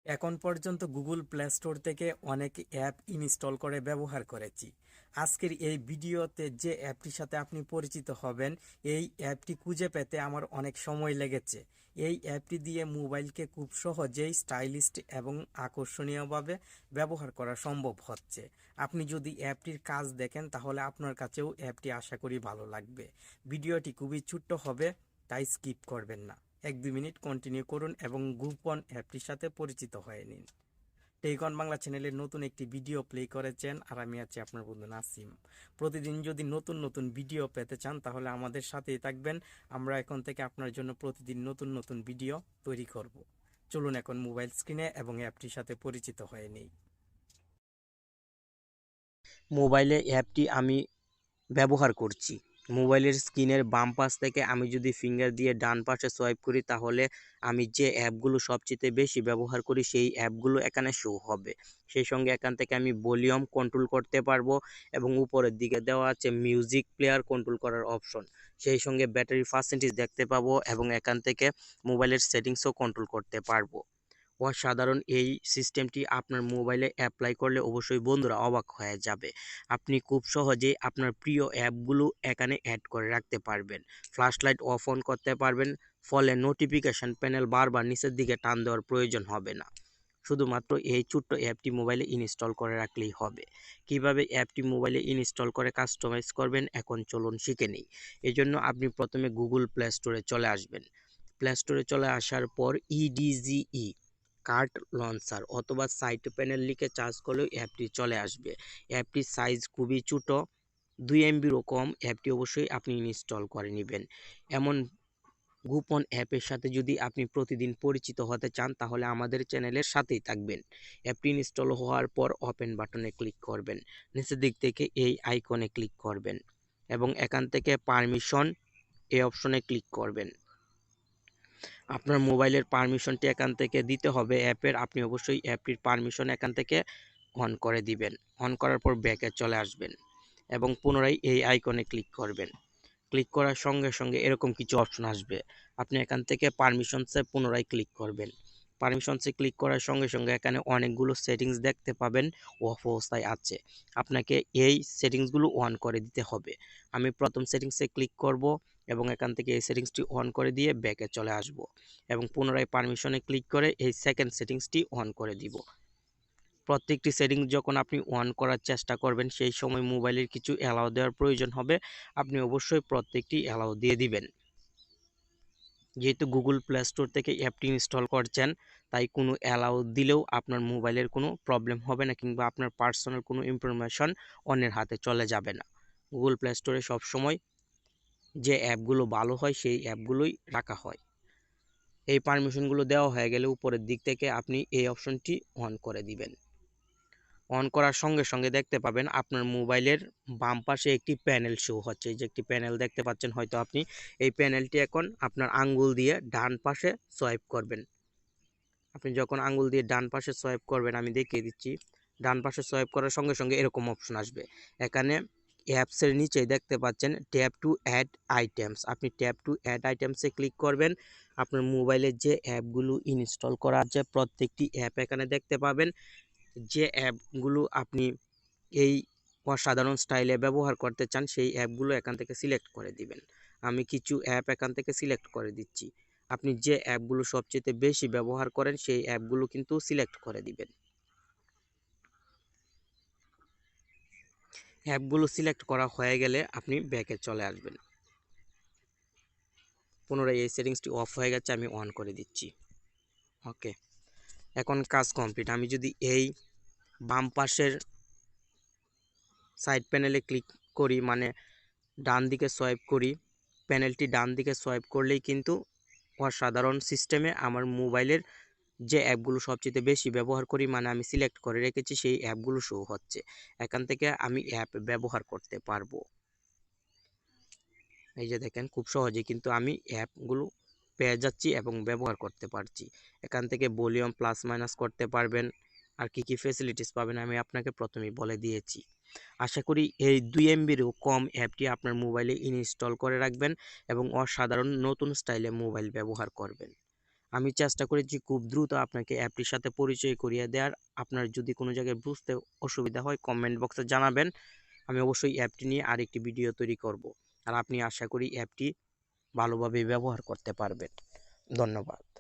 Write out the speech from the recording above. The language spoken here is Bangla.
এখন পর্যন্ত গুগল প্লে স্টোর থেকে অনেক অ্যাপ ইনস্টল করে ব্যবহার করেছি। আজকের এই ভিডিওতে যে অ্যাপটির সাথে আপনি পরিচিত হবেন, এই অ্যাপটি খুঁজে পেতে আমার অনেক সময় লেগেছে। এই অ্যাপটি দিয়ে মোবাইলকে খুব সহজেই স্টাইলিস্ট এবং আকর্ষণীয়ভাবে ব্যবহার করা সম্ভব হচ্ছে। আপনি যদি অ্যাপটির কাজ দেখেন তাহলে আপনার কাছেও অ্যাপটি আশা করি ভালো লাগবে। ভিডিওটি খুবই ছোট্ট হবে, তাই স্কিপ করবেন না। 1-2 মিনিট কন্টিনিউ করুন এবং গ্রুপন অ্যাপটির সাথে পরিচিত হয়ে নিন। টেকন বাংলা চ্যানেলের নতুন একটি ভিডিও প্লে করেছেন আর আমি আছি আপনার বন্ধু নাসিম। প্রতিদিন যদি নতুন নতুন ভিডিও পেতে চান তাহলে আমাদের সাথেই থাকবেন। আমরা এখন থেকে আপনার জন্য প্রতিদিন নতুন নতুন ভিডিও তৈরি করব। চলুন এখন মোবাইল স্ক্রিনে এবং অ্যাপটির সাথে পরিচিত হয়ে নেই। মোবাইলে অ্যাপটি আমি ব্যবহার করছি। মোবাইলের স্ক্রিনের বাম পাশ থেকে আমি যদি ফিঙ্গার দিয়ে ডান পাশে সোয়াইপ করি তাহলে আমি যে অ্যাপগুলো সবচেয়ে বেশি ব্যবহার করি সেই অ্যাপগুলো এখানে শো হবে। সেই সঙ্গে এখান থেকে আমি ভলিউম কন্ট্রোল করতে পারবো এবং উপরের দিকে দেওয়া আছে মিউজিক প্লেয়ার কন্ট্রোল করার অপশন। সেই সঙ্গে ব্যাটারি পার্সেন্টেজ দেখতে পাবো এবং এখান থেকে মোবাইলের সেটিংসও কন্ট্রোল করতে পারবো। অসাধারণ এই সিস্টেমটি আপনার মোবাইলে অ্যাপ্লাই করলে অবশ্যই বন্ধুরা অবাক হয়ে যাবে। আপনি খুব সহজেই আপনার প্রিয় অ্যাপগুলো এখানে অ্যাড করে রাখতে পারবেন। ফ্ল্যাশ লাইট অফ অন করতে পারবেন, ফলে নোটিফিকেশন প্যানেল বারবার নিচের দিকে টান দেওয়ার প্রয়োজন হবে না। শুধুমাত্র এই ছোট্ট অ্যাপটি মোবাইলে ইনস্টল করে রাখলেই হবে। কিভাবে অ্যাপটি মোবাইলে ইনস্টল করে কাস্টমাইজ করবেন এখন চলুন শিখে নিই। এজন্য আপনি প্রথমে গুগল প্লে স্টোরে চলে আসবেন। প্লে স্টোরে চলে আসার পর ইডিজিই কার্ট লঞ্চার অথবা সাইট প্যানেল লিখে চার্জ করলেও অ্যাপটি চলে আসবে। অ্যাপটির সাইজ খুবই ছোট, 2 MBরও কম। অ্যাপটি অবশ্যই আপনি ইনস্টল করে নেবেন। এমন গোপন অ্যাপের সাথে যদি আপনি প্রতিদিন পরিচিত হতে চান তাহলে আমাদের চ্যানেলের সাথেই থাকবেন। অ্যাপটি ইনস্টল হওয়ার পর ওপেন বাটনে ক্লিক করবেন। নিচের দিক থেকে এই আইকনে ক্লিক করবেন এবং এখান থেকে পারমিশন এই অপশনে ক্লিক করবেন। আপনার মোবাইলের পারমিশনটি এখান থেকে দিতে হবে অ্যাপের। আপনি অবশ্যই অ্যাপটির পারমিশন এখান থেকে অন করে দিবেন। অন করার পর ব্যাকে চলে আসবেন এবং পুনরায় এই আইকনে ক্লিক করবেন। ক্লিক করার সঙ্গে সঙ্গে এরকম কিছু অপশন আসবে। আপনি এখান থেকে পারমিশনসে পুনরায় ক্লিক করবেন। পারমিশনসে ক্লিক করার সঙ্গে সঙ্গে এখানে অনেকগুলো সেটিংস দেখতে পাবেন অফ অবস্থায় আছে। আপনাকে এই সেটিংসগুলো অন করে দিতে হবে। আমি প্রথম সেটিংসে ক্লিক করব এবং এখান থেকে এই সেটিংসটি অন করে দিয়ে ব্যাকে চলে আসব এবং পুনরায় পারমিশনে ক্লিক করে এই সেকেন্ড সেটিংসটি অন করে দিব। প্রত্যেকটি সেটিংস যখন আপনি অন করার চেষ্টা করবেন সেই সময় মোবাইলের কিছু অ্যালাউ দেওয়ার প্রয়োজন হবে। আপনি অবশ্যই প্রত্যেকটি অ্যালাউ দিয়ে দিবেন। যেহেতু গুগল প্লে স্টোর থেকে অ্যাপটি ইনস্টল করছেন তাই কোনো অ্যালাউ দিলেও আপনার মোবাইলের কোনো প্রবলেম হবে না কিংবা আপনার পার্সোনাল কোনো ইনফরমেশন অন্যের হাতে চলে যাবে না। গুগল প্লে স্টোরে সবসময় যে অ্যাপগুলো ভালো হয় সেই অ্যাপগুলোই রাখা হয়। এই পারমিশনগুলো দেওয়া হয়ে গেলে উপরের দিক থেকে আপনি এই অপশনটি অন করে দিবেন। অন করার সঙ্গে সঙ্গে দেখতে পাবেন আপনার মোবাইলের বাম পাশে একটি প্যানেল শো হচ্ছে। এই যে একটি প্যানেল দেখতে পাচ্ছেন হয়তো আপনি, এই প্যানেলটি এখন আপনার আঙ্গুল দিয়ে ডান পাশে সোয়াইপ করবেন। আপনি যখন আঙ্গুল দিয়ে ডান পাশে সোয়াইপ করবেন আমি দেখিয়ে দিচ্ছি। ডান পাশে সোয়াইপ করার সঙ্গে সঙ্গে এরকম অপশন আসবে। এখানে অ্যাপসের নিচেই দেখতে পাচ্ছেন ট্যাপ টু অ্যাড আইটেমস। আপনি ট্যাপ টু অ্যাড আইটেমসে ক্লিক করবেন। আপনার মোবাইলের যে অ্যাপগুলো ইনস্টল করা আছে প্রত্যেকটি অ্যাপ এখানে দেখতে পাবেন। যে অ্যাপগুলো আপনি এই অসাধারণ স্টাইলে ব্যবহার করতে চান সেই অ্যাপগুলো এখান থেকে সিলেক্ট করে দিবেন। আমি কিছু অ্যাপ এখান থেকে সিলেক্ট করে দিচ্ছি। আপনি যে অ্যাপগুলো সবচেয়ে বেশি ব্যবহার করেন সেই অ্যাপগুলো কিন্তু সিলেক্ট করে দিবেন। অ্যাপগুলো সিলেক্ট করা হয়ে গেলে আপনি ব্যাকে চলে আসবেন। পুনরায় এই সেটিংসটি অফ হয়ে গেছে, আমি অন করে দিচ্ছি। ওকে, এখন কাজ কমপ্লিট। আমি যদি এই বাম পাশের সাইড প্যানেলে ক্লিক করি মানে ডান দিকে সোয়াইপ করি, প্যানেলটি ডান দিকে সোয়াইপ করলেই কিন্তু অসাধারণ সিস্টেমে আমার মোবাইলের যে অ্যাপগুলো সবচেয়ে বেশি ব্যবহার করি মানে আমি সিলেক্ট করে রেখেছি সেই অ্যাপগুলো শো হচ্ছে। এখান থেকে আমি অ্যাপ ব্যবহার করতে পারবো। এই যে দেখেন খুব সহজে কিন্তু আমি অ্যাপগুলো পেয়ে যাচ্ছি এবং ব্যবহার করতে পারছি। এখান থেকে ভলিউম প্লাস মাইনাস করতে পারবেন। আর কি কি ফ্যাসিলিটিস পাবেন আমি আপনাকে প্রথমেই বলে দিয়েছি। আশা করি এই 2 MBরও কম অ্যাপটি আপনার মোবাইলে ইনস্টল করে রাখবেন এবং অসাধারণ নতুন স্টাইলে মোবাইল ব্যবহার করবেন। আমি চেষ্টা করেছি খুব দ্রুত আপনাকে অ্যাপটির সাথে পরিচয় করিয়ে দেওয়ার। আপনার যদি কোনো জায়গায় বুঝতে অসুবিধা হয় কমেন্ট বক্সে জানাবেন, আমি অবশ্যই অ্যাপটি নিয়ে আরেকটি ভিডিও তৈরি করব। আর আপনি আশা করি অ্যাপটি ভালোভাবে ব্যবহার করতে পারবেন। ধন্যবাদ।